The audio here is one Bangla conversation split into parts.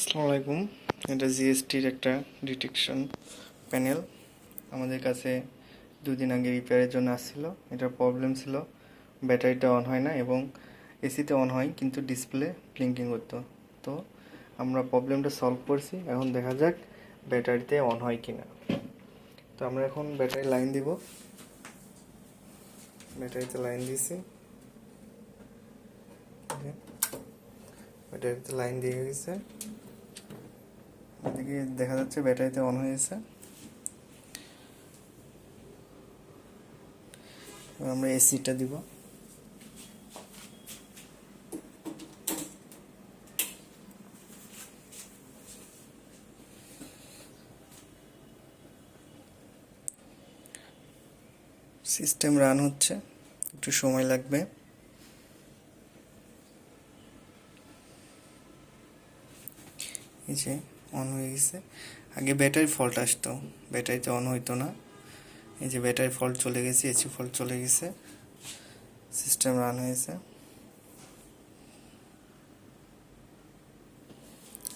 আসসালামু আলাইকুম। এটা জিএসটির একটা ডিটেকশন প্যানেল আমাদের কাছে 2 দিন আগে রিপেয়ারের জন্য আসছিল। এটার প্রবলেম ছিল ব্যাটারিটা অন হয় না এবং এসিতে অন হয় কিন্তু ডিসপ্লে ব্লিঙ্কিং করতো। তো আমরা প্রবলেমটা সলভ করছি, এখন দেখা যাক ব্যাটারিতে অন হয় কিনা। তো আমরা এখন ব্যাটারি লাইন দিব, ব্যাটারিতে লাইন দিয়েছি, ব্যাটারিতে লাইন দিয়ে গেছে, এদিকে দেখা যাচ্ছে ব্যাটারিতে অন হয়েছে। আমরা এসিটা দিব, সিস্টেম রান হচ্ছে, একটু সময় লাগবে। এই যে অন হয়ে গেছে। আগে ব্যাটারি ফল্ট আসতো, ব্যাটারিতে অন হইতো না। এই যে ব্যাটারি ফল্ট চলে গেছে, এসি ফল্ট চলে গেছে, সিস্টেম রান হয়েছে।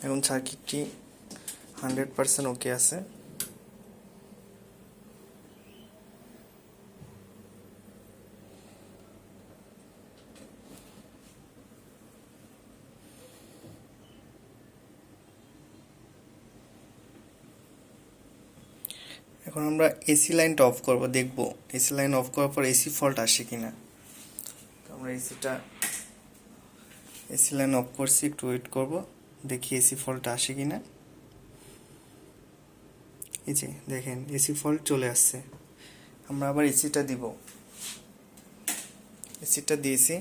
এখন সার্কিটটি 100% ওকে আছে। এখন আমরা এসি লাইনটা অফ করব, দেখব এসি লাইন অফ করার পর এসি ফল্ট আসে কিনা। তো আমরা এসি লাইন অফ করছি, একটু ওয়েট করব, দেখি এসি ফল্ট আসে কিনা। এই যে দেখেন এসি ফল্ট চলে আসছে। আমরা আবার এসিটা দিব, এসিটা দিয়েছি,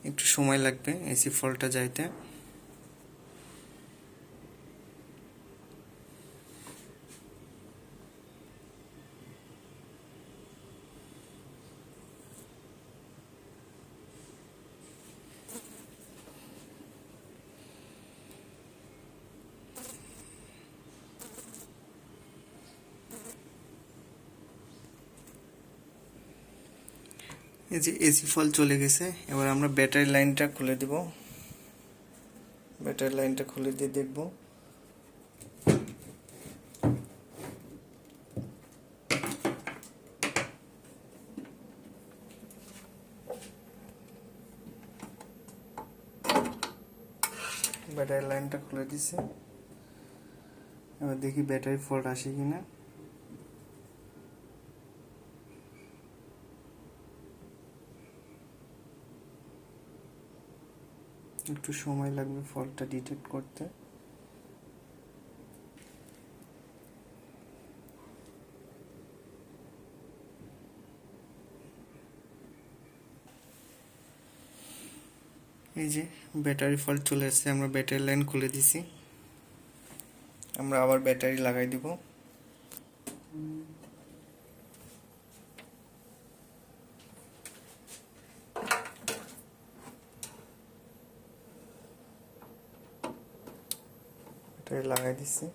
একটু সময় লাগবে এসি ফল্টটা যাইতে। এই যে এসি ফল্ট চলে গেছে। এবার আমরা ব্যাটারি লাইনটা খুলে দিব, ব্যাটারি লাইনটা খুলে দিয়ে দেখব। ব্যাটারি লাইনটা খুলে দিছে, এবার দেখি ব্যাটারি ফল্ট আসে কিনা। একটু সময় লাগবে ফল্টটা ডিটেক্ট করতে। এই যে ব্যাটারি ফল্ট চলে আসছে, আমরা ব্যাটারি লাইন খুলে দিছি। আমরা আবার ব্যাটারি লাগাই দিব। ব্যাটারি লাগাই দিছি,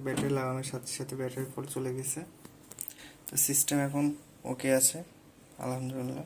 ব্যাটারি লাগানোর সাথে সাথে ব্যাটারি ফল্ট চলে গেছে। তো সিস্টেম এখন ওকে আছে, আলহামদুলিল্লাহ।